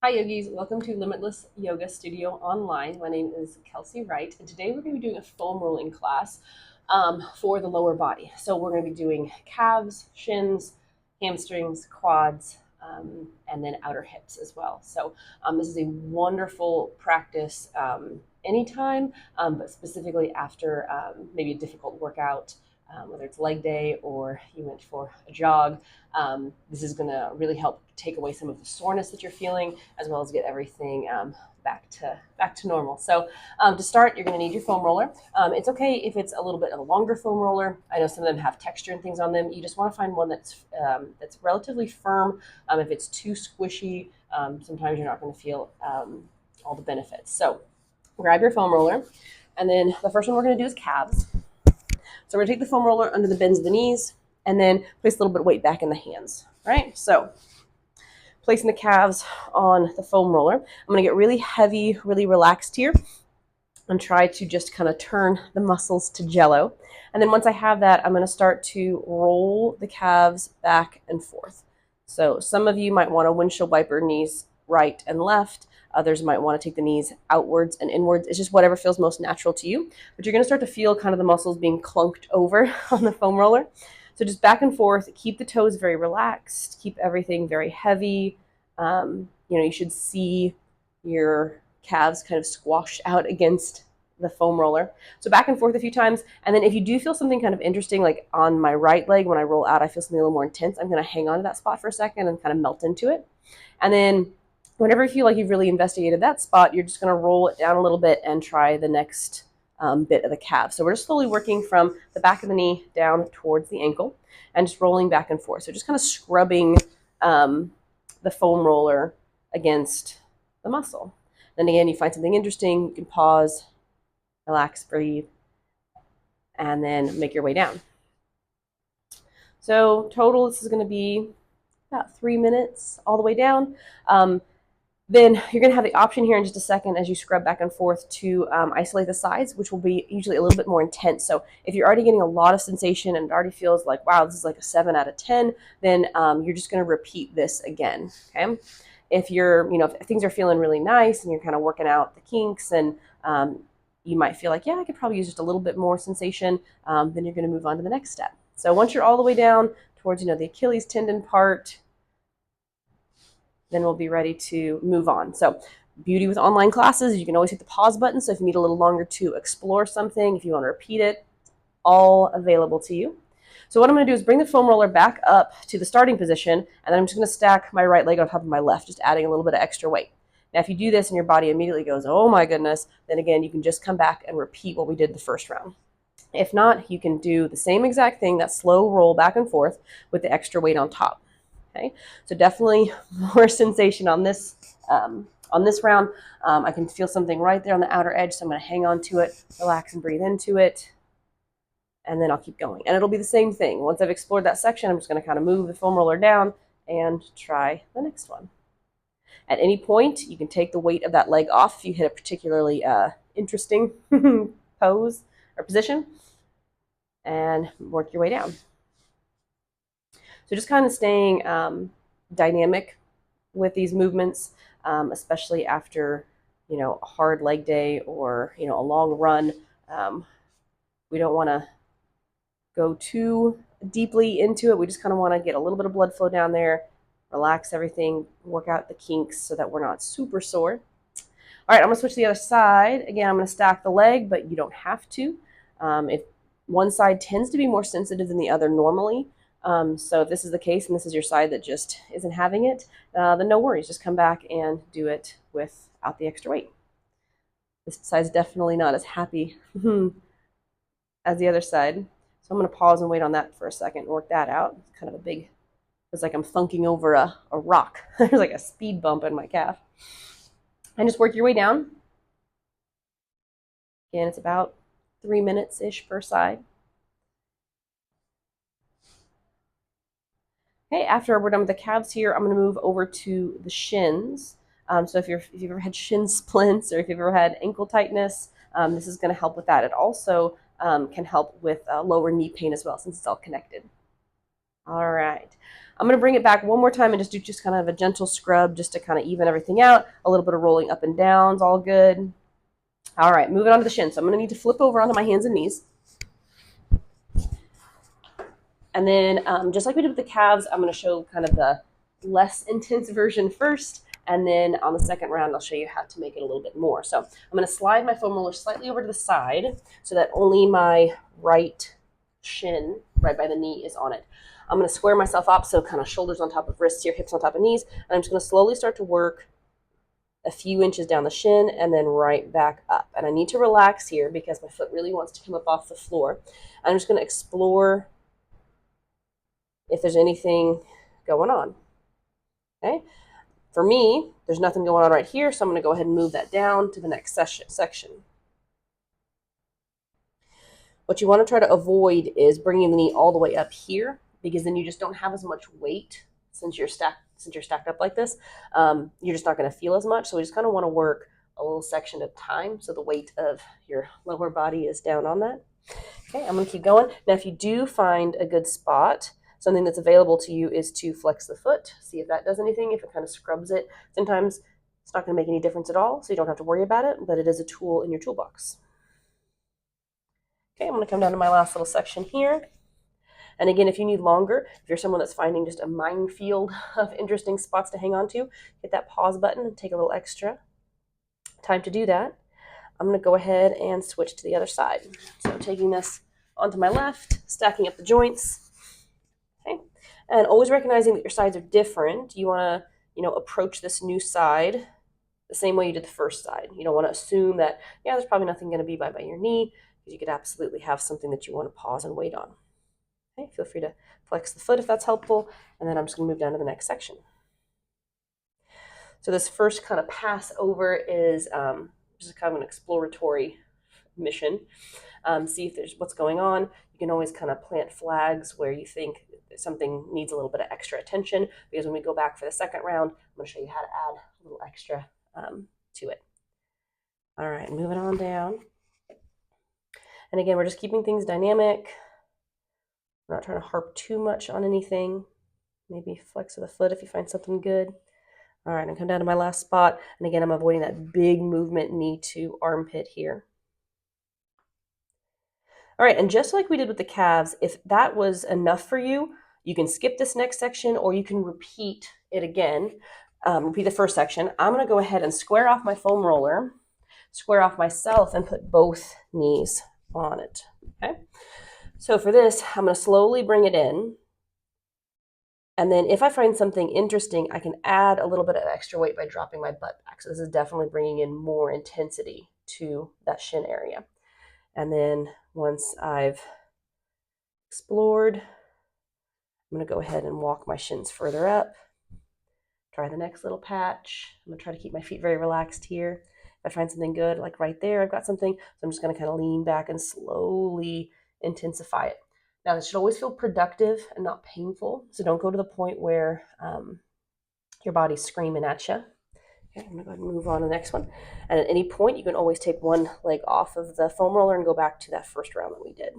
Hi yogis, welcome to Limitless Yoga Studio Online. My name is Kelsey Wright, and today we're going to be doing a foam rolling class for the lower body. So we're going to be doing calves, shins, hamstrings, quads, and then outer hips as well. So this is a wonderful practice anytime, but specifically after maybe a difficult workout, whether it's leg day or you went for a jog. This is going to really help take away some of the soreness that you're feeling, as well as get everything back to normal. So to start, you're going to need your foam roller. It's okay if it's a little bit of a longer foam roller. I know some of them have texture and things on them. You just want to find one that's relatively firm. If it's too squishy, sometimes you're not going to feel all the benefits. So grab your foam roller, and then the first one we're going to do is calves. So we're going to take the foam roller under the bends of the knees, and then place a little bit of weight back in the hands. Right? So placing the calves on the foam roller. I'm going to get really heavy, really relaxed here, and try to just kind of turn the muscles to jello. And then once I have that, I'm going to start to roll the calves back and forth. So some of you might want to windshield wiper knees right and left. Others might want to take the knees outwards and inwards. It's just whatever feels most natural to you. But you're going to start to feel kind of the muscles being clunked over on the foam roller. So just back and forth. Keep the toes very relaxed. Keep everything very heavy. You should see your calves kind of squashed out against the foam roller. So back and forth a few times. And then if you do feel something kind of interesting, like on my right leg, when I roll out, I feel something a little more intense. I'm going to hang on to that spot for a second and kind of melt into it. And then whenever you feel like you've really investigated that spot, you're just going to roll it down a little bit and try the next bit of the calf. So we're just slowly working from the back of the knee down towards the ankle and just rolling back and forth. So just kind of scrubbing the foam roller against the muscle. Then again, you find something interesting, you can pause, relax, breathe, and then make your way down. So total, this is going to be about 3 minutes all the way down. Then you're going to have the option here in just a second as you scrub back and forth to isolate the sides, which will be usually a little bit more intense. So if you're already getting a lot of sensation and it already feels like, wow, this is like a 7 out of 10, then you're just going to repeat this again, okay? If if things are feeling really nice and you're kind of working out the kinks and you might feel like, yeah, I could probably use just a little bit more sensation, then you're going to move on to the next step. So once you're all the way down towards, the Achilles tendon part, then we'll be ready to move on. So beauty with online classes, you can always hit the pause button. So if you need a little longer to explore something, if you want to repeat it, all available to you. So what I'm going to do is bring the foam roller back up to the starting position, and then I'm just going to stack my right leg on top of my left, just adding a little bit of extra weight. Now, if you do this and your body immediately goes, oh my goodness, then again, you can just come back and repeat what we did the first round. If not, you can do the same exact thing, that slow roll back and forth with the extra weight on top. Okay, so definitely more sensation on this round. I can feel something right there on the outer edge, so I'm going to hang on to it, relax and breathe into it, and then I'll keep going. And it'll be the same thing. Once I've explored that section, I'm just going to kind of move the foam roller down and try the next one. At any point, you can take the weight of that leg off if you hit a particularly interesting pose or position, and work your way down. So just kind of staying dynamic with these movements, especially after a hard leg day or a long run. We don't want to go too deeply into it. We just kind of want to get a little bit of blood flow down there, relax everything, work out the kinks so that we're not super sore. All right, I'm going to switch to the other side. Again, I'm going to stack the leg, but you don't have to. If one side tends to be more sensitive than the other normally, so if this is the case and this is your side that just isn't having it, then no worries. Just come back and do it without the extra weight. This side's definitely not as happy as the other side. So I'm going to pause and wait on that for a second and work that out. It's kind of a big, it's like I'm thunking over a rock. There's like a speed bump in my calf. And just work your way down. Again, it's about 3 minutes-ish per side. Okay, after we're done with the calves here, I'm going to move over to the shins. So if you've ever had shin splints or if you've ever had ankle tightness, this is going to help with that. It also can help with lower knee pain as well, since it's all connected. All right. I'm going to bring it back one more time and just do just kind of a gentle scrub just to kind of even everything out. A little bit of rolling up and down is all good. All right, moving on to the shin. So I'm going to need to flip over onto my hands and knees. And then just like we did with the calves, I'm going to show kind of the less intense version first. And then on the second round, I'll show you how to make it a little bit more. So I'm going to slide my foam roller slightly over to the side so that only my right shin, right by the knee, is on it. I'm going to square myself up, so kind of shoulders on top of wrists here, hips on top of knees. And I'm just going to slowly start to work a few inches down the shin and then right back up. And I need to relax here because my foot really wants to come up off the floor. I'm just going to explore if there's anything going on. Okay. For me, there's nothing going on right here, so I'm going to go ahead and move that down to the next section. What you want to try to avoid is bringing the knee all the way up here, because then you just don't have as much weight since you're stacked up like this. You're just not going to feel as much. So we just kind of want to work a little section at a time, so the weight of your lower body is down on that. Okay, I'm going to keep going. Now, if you do find a good spot, something that's available to you is to flex the foot. See if that does anything, if it kind of scrubs it. Sometimes it's not going to make any difference at all, so you don't have to worry about it, but it is a tool in your toolbox. Okay, I'm going to come down to my last little section here. And again, if you need longer, if you're someone that's finding just a minefield of interesting spots to hang on to, hit that pause button and take a little extra time to do that. I'm going to go ahead and switch to the other side. So taking this onto my left, stacking up the joints. Okay, and always recognizing that your sides are different. You want to, approach this new side the same way you did the first side. You don't want to assume that, there's probably nothing going to be by your knee, because you could absolutely have something that you want to pause and wait on. Okay, feel free to flex the foot if that's helpful, and then I'm just going to move down to the next section. So this first kind of pass over is just kind of an exploratory mission. See if there's what's going on. You can always kind of plant flags where you think something needs a little bit of extra attention, because when we go back for the second round, I'm going to show you how to add a little extra to it. All right, moving on down. And again, we're just keeping things dynamic. We're not trying to harp too much on anything. Maybe flex of the foot if you find something good. All right, I'm come down to my last spot. And again, I'm avoiding that big movement knee to armpit here. All right, and just like we did with the calves, if that was enough for you, you can skip this next section, or you can repeat it again. Repeat the first section. I'm going to go ahead and square off my foam roller, square off myself, and put both knees on it. Okay. So for this, I'm going to slowly bring it in. And then if I find something interesting, I can add a little bit of extra weight by dropping my butt back. So this is definitely bringing in more intensity to that shin area. And then once I've explored, I'm going to go ahead and walk my shins further up. Try the next little patch. I'm going to try to keep my feet very relaxed here. If I find something good, like right there, I've got something. So I'm just going to kind of lean back and slowly intensify it. Now, this should always feel productive and not painful. So don't go to the point where your body's screaming at you. Okay, I'm going to go ahead and move on to the next one. And at any point, you can always take one leg off of the foam roller and go back to that first round that we did.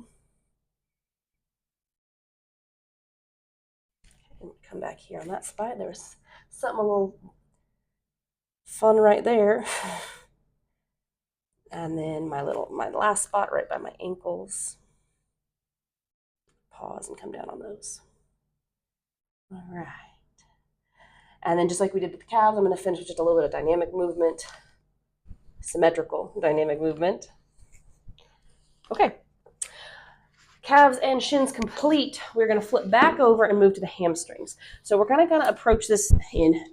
Okay, and come back here on that spot. There was something a little fun right there. And then my last spot right by my ankles. Pause and come down on those. All right. And then just like we did with the calves, I'm going to finish with just a little bit of dynamic movement, symmetrical dynamic movement. Okay. Calves and shins complete. We're going to flip back over and move to the hamstrings. So we're kind of going to approach this in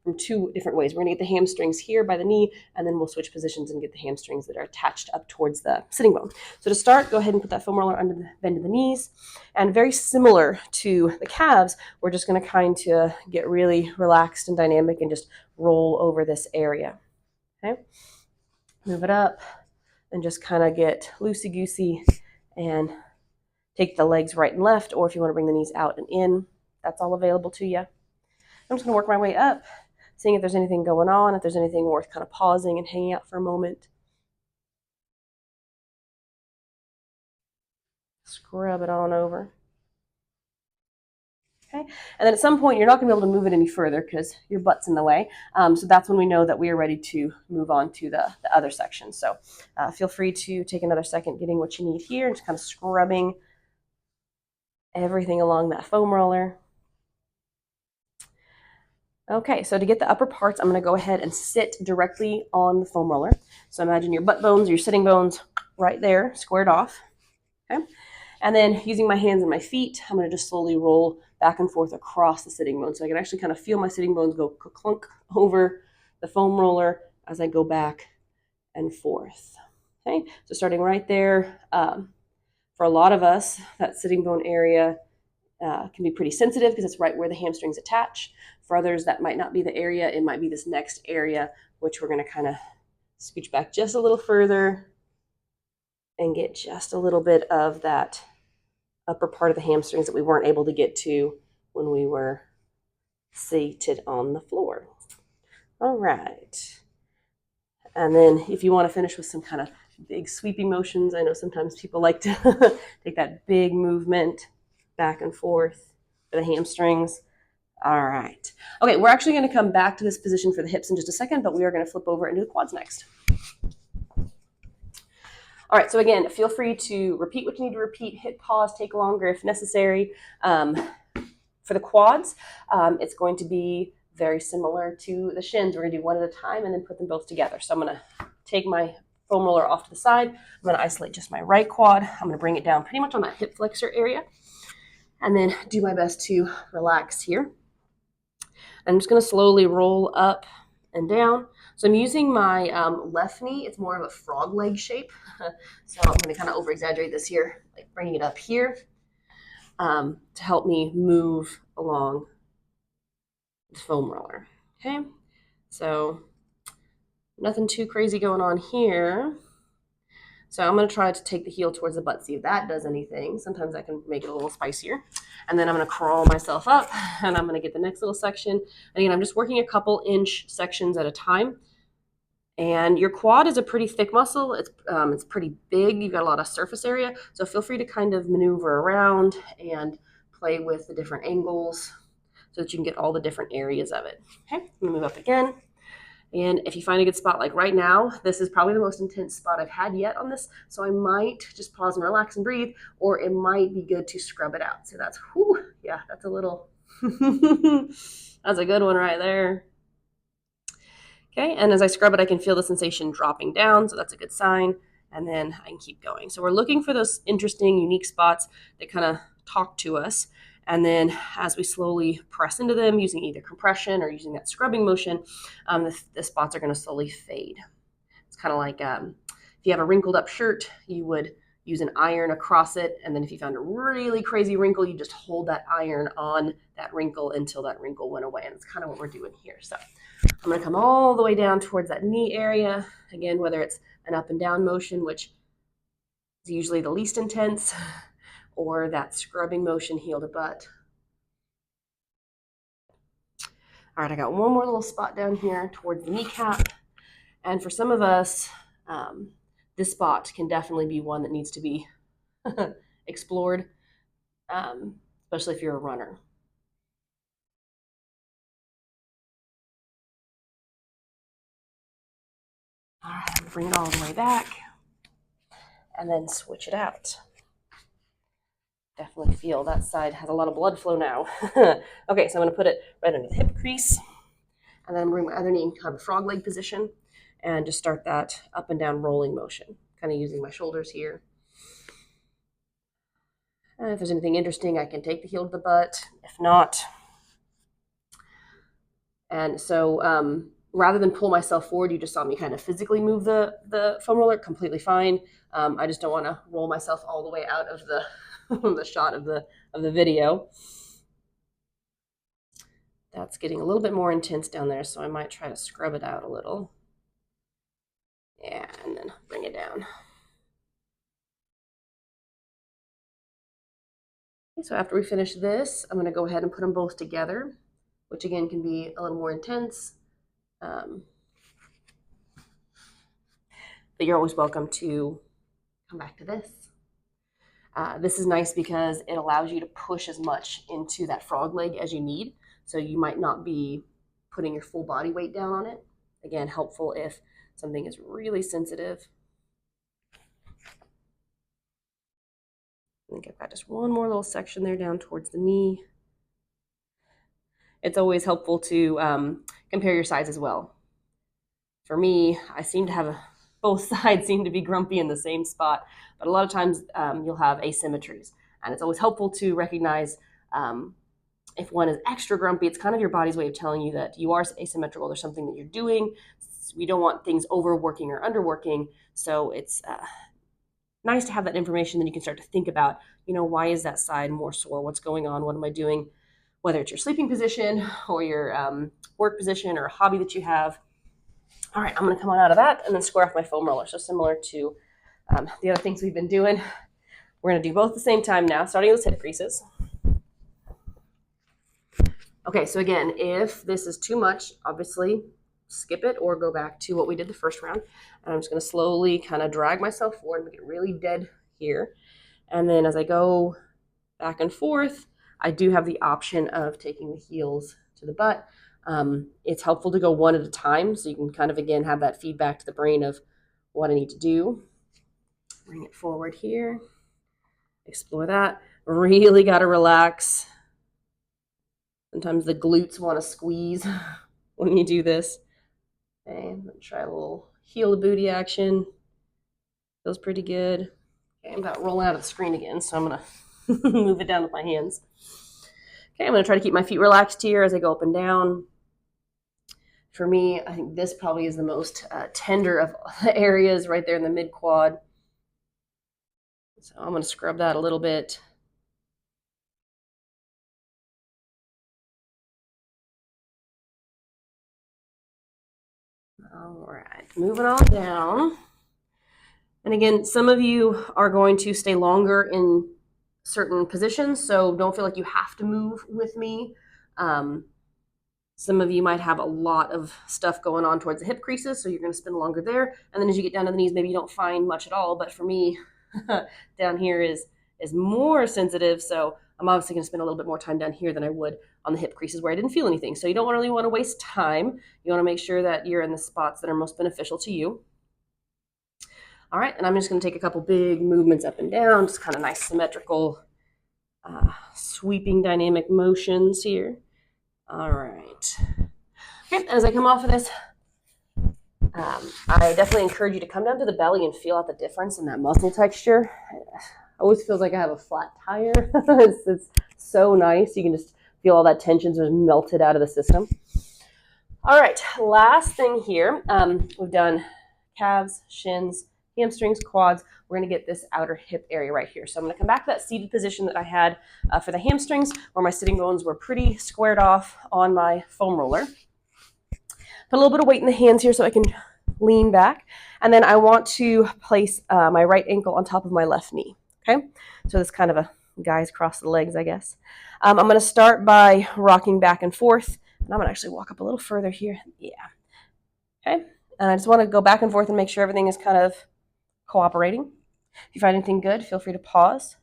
from two different ways. We're going to get the hamstrings here by the knee, and then we'll switch positions and get the hamstrings that are attached up towards the sitting bone. So to start, go ahead and put that foam roller under the bend of the knees. And very similar to the calves, we're just going to kind of get really relaxed and dynamic and just roll over this area. Okay? Move it up and just kind of get loosey-goosey and take the legs right and left, or if you want to bring the knees out and in, that's all available to you. I'm just going to work my way up, seeing if there's anything going on, if there's anything worth kind of pausing and hanging out for a moment. Scrub it on over. Okay, and then at some point you're not going to be able to move it any further because your butt's in the way. So that's when we know that we are ready to move on to the other section. So feel free to take another second getting what you need here, just kind of scrubbing everything along that foam roller. Okay, so to get the upper parts, I'm going to go ahead and sit directly on the foam roller. So imagine your butt bones or your sitting bones right there, squared off. Okay, and then using my hands and my feet, I'm going to just slowly roll back and forth across the sitting bones. So I can actually kind of feel my sitting bones go clunk over the foam roller as I go back and forth. Okay, so starting right there, for a lot of us, that sitting bone area can be pretty sensitive because it's right where the hamstrings attach. For others, that might not be the area. It might be this next area, which we're going to kind of scooch back just a little further and get just a little bit of that upper part of the hamstrings that we weren't able to get to when we were seated on the floor. All right. And then if you want to finish with some kind of big sweeping motions, I know sometimes people like to take that big movement back and forth for the hamstrings. All right. Okay, we're actually going to come back to this position for the hips in just a second, but we are going to flip over and do the quads next. All right, so again, feel free to repeat what you need to repeat, hit pause, take longer if necessary. For the quads, it's going to be very similar to the shins. We're going to do one at a time and then put them both together. So I'm going to take my foam roller off to the side. I'm going to isolate just my right quad. I'm going to bring it down pretty much on that hip flexor area and then do my best to relax here. I'm just going to slowly roll up and down. So I'm using my left knee. It's more of a frog leg shape. So I'm going to kind of over exaggerate this here, like bringing it up here to help me move along the foam roller. Okay, so nothing too crazy going on here. So I'm going to try to take the heel towards the butt, see if that does anything. Sometimes I can make it a little spicier. And then I'm going to crawl myself up and I'm going to get the next little section. And again, I'm just working a couple inch sections at a time. And your quad is a pretty thick muscle. It's pretty big. You've got a lot of surface area. So feel free to kind of maneuver around and play with the different angles so that you can get all the different areas of it. Okay, I'm going to move up again. And if you find a good spot, like right now, this is probably the most intense spot I've had yet on this. So I might just pause and relax and breathe, or it might be good to scrub it out. So that's, whew, yeah, that's a little, that's a good one right there. Okay, and as I scrub it, I can feel the sensation dropping down. So that's a good sign. And then I can keep going. So we're looking for those interesting, unique spots that kind of talk to us. And then as we slowly press into them using either compression or using that scrubbing motion, the spots are going to slowly fade. It's kind of like if you have a wrinkled up shirt, you would use an iron across it. And then if you found a really crazy wrinkle, you just hold that iron on that wrinkle until that wrinkle went away. And it's kind of what we're doing here. So I'm going to come all the way down towards that knee area. Again, whether it's an up and down motion, which is usually the least intense, or that scrubbing motion, heel to butt. All right, I got one more little spot down here towards the kneecap. And for some of us, this spot can definitely be one that needs to be explored, especially if you're a runner. All right, bring it all the way back and then switch it out. Definitely feel that side has a lot of blood flow now. Okay, so I'm going to put it right under the hip crease and then bring my other knee in kind of frog leg position and just start that up and down rolling motion, kind of using my shoulders here. And if there's anything interesting, I can take the heel to the butt. If not, and so rather than pull myself forward, you just saw me kind of physically move the foam roller, completely fine. I just don't want to roll myself all the way out of the the shot of the video. That's getting a little bit more intense down there, so I might try to scrub it out a little. Yeah, and then bring it down. Okay, so after we finish this, I'm going to go ahead and put them both together, which again can be a little more intense. But you're always welcome to come back to this. This is nice because it allows you to push as much into that frog leg as you need. So you might not be putting your full body weight down on it. Again, helpful if something is really sensitive. I think I've got just one more little section there down towards the knee. It's always helpful to compare your sides as well. For me, I seem to have both sides seem to be grumpy in the same spot, but a lot of times you'll have asymmetries. And it's always helpful to recognize if one is extra grumpy, it's kind of your body's way of telling you that you are asymmetrical. There's something that you're doing. We don't want things overworking or underworking. So it's nice to have that information. Then you can start to think about, why is that side more sore? What's going on? What am I doing? Whether it's your sleeping position or your work position or a hobby that you have. All right, I'm going to come on out of that and then square off my foam roller. So similar to the other things we've been doing, we're going to do both at the same time now, starting with hip creases. Okay, so again, if this is too much, obviously skip it or go back to what we did the first round. And I'm just going to slowly kind of drag myself forward and get really dead here. And then as I go back and forth, I do have the option of taking the heels to the butt. It's helpful to go one at a time so you can kind of, again, have that feedback to the brain of what I need to do. Bring it forward here. Explore that. Really got to relax. Sometimes the glutes want to squeeze when you do this. Okay, I'm going to try a little heel to booty action. Feels pretty good. Okay, I'm about rolling out of the screen again, so I'm going to move it down with my hands. Okay, I'm going to try to keep my feet relaxed here as I go up and down. For me, I think this probably is the most tender of the areas right there in the mid quad. So I'm going to scrub that a little bit. All right, moving on down. And again, some of you are going to stay longer in certain positions, so don't feel like you have to move with me. Some of you might have a lot of stuff going on towards the hip creases, so you're going to spend longer there. And then as you get down to the knees, maybe you don't find much at all. But for me, down here is more sensitive, so I'm obviously going to spend a little bit more time down here than I would on the hip creases where I didn't feel anything. So you don't really want to waste time. You want to make sure that you're in the spots that are most beneficial to you. All right, and I'm just going to take a couple big movements up and down, just kind of nice symmetrical sweeping dynamic motions here. All right. Okay, as I come off of this, I definitely encourage you to come down to the belly and feel out the difference in that muscle texture. It always feels like I have a flat tire. it's so nice. You can just feel all that tension just melted out of the system. All right, last thing here. We've done calves, shins, hamstrings, quads. We're going to get this outer hip area right here. So I'm going to come back to that seated position that I had for the hamstrings, where my sitting bones were pretty squared off on my foam roller. Put a little bit of weight in the hands here so I can lean back. And then I want to place my right ankle on top of my left knee. Okay, so this kind of a guys cross the legs, I guess. I'm going to start by rocking back and forth. And I'm going to actually walk up a little further here. Yeah. Okay, and I just want to go back and forth and make sure everything is kind of cooperating. If you find anything good, feel free to pause.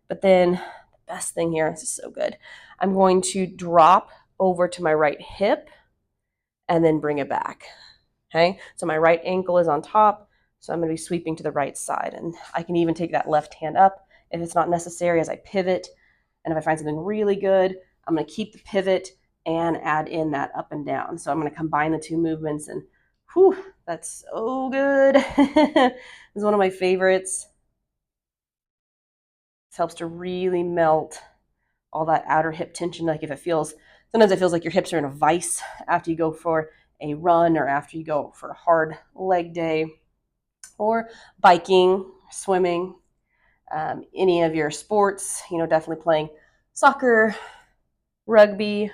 But then the best thing here, this is so good, I'm going to drop over to my right hip and then bring it back. Okay, so my right ankle is on top, so I'm going to be sweeping to the right side. And I can even take that left hand up if it's not necessary as I pivot. And if I find something really good, I'm going to keep the pivot and add in that up and down. So I'm going to combine the two movements, and whew, that's so good. This is one of my favorites. This helps to really melt all that outer hip tension. Like sometimes it feels like your hips are in a vice after you go for a run or after you go for a hard leg day or biking, swimming, any of your sports, definitely playing soccer, rugby,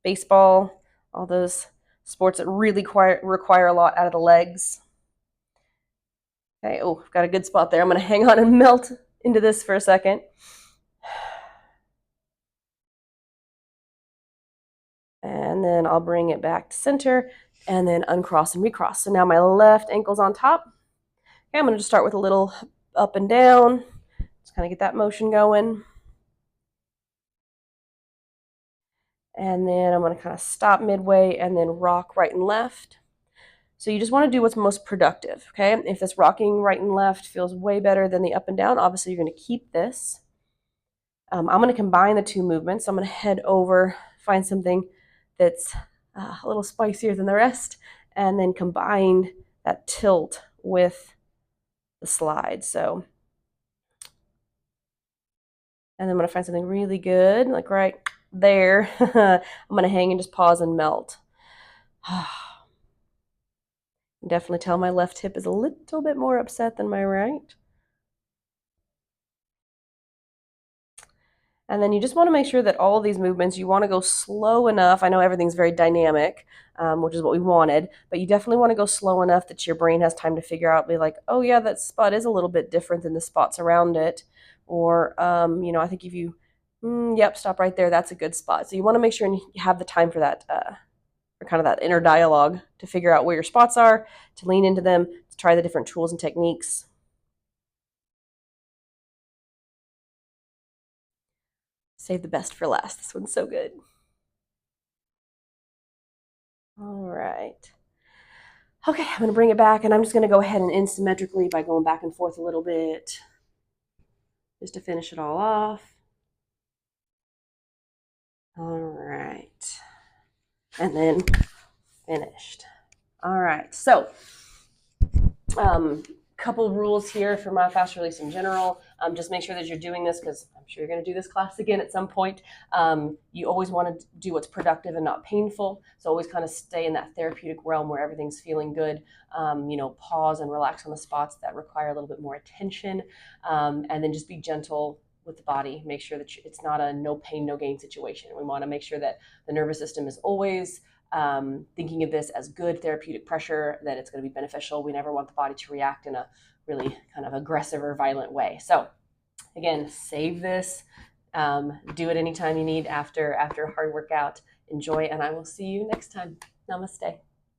baseball, all those sports that really require a lot out of the legs. Okay, I've got a good spot there. I'm going to hang on and melt into this for a second. And then I'll bring it back to center and then uncross and recross. So now my left ankle's on top. Okay, I'm going to just start with a little up and down. Just kind of get that motion going. And then I'm going to kind of stop midway and then rock right and left. So you just want to do what's most productive, okay? If this rocking right and left feels way better than the up and down, obviously you're going to keep this. I'm going to combine the two movements. So I'm going to head over, find something that's a little spicier than the rest, and then combine that tilt with the slide. So, and then I'm going to find something really good, like right there. I'm going to hang and just pause and melt. Definitely tell my left hip is a little bit more upset than my right. And then you just want to make sure that all of these movements, you want to go slow enough. I know everything's very dynamic, which is what we wanted, but you definitely want to go slow enough that your brain has time to figure out, be like, oh yeah, that spot is a little bit different than the spots around it. Or, I think if you, yep, stop right there, that's a good spot. So you want to make sure you have the time for that, for kind of that inner dialogue to figure out where your spots are, to lean into them, to try the different tools and techniques. Save the best for last. This one's so good. All right. Okay, I'm going to bring it back, and I'm just going to go ahead and asymmetrically by going back and forth a little bit just to finish it all off. All right. And then finished. All right. So, couple rules here for myofascial release in general. Just make sure that you're doing this because I'm sure you're going to do this class again at some point. You always want to do what's productive and not painful. So always kind of stay in that therapeutic realm where everything's feeling good. Pause and relax on the spots that require a little bit more attention. And then just be gentle with the body. Make sure that it's not a no pain, no gain situation. We want to make sure that the nervous system is always thinking of this as good therapeutic pressure, that it's going to be beneficial. We never want the body to react in a really kind of aggressive or violent way. So again, save this. Do it anytime you need after a hard workout. Enjoy, and I will see you next time. Namaste.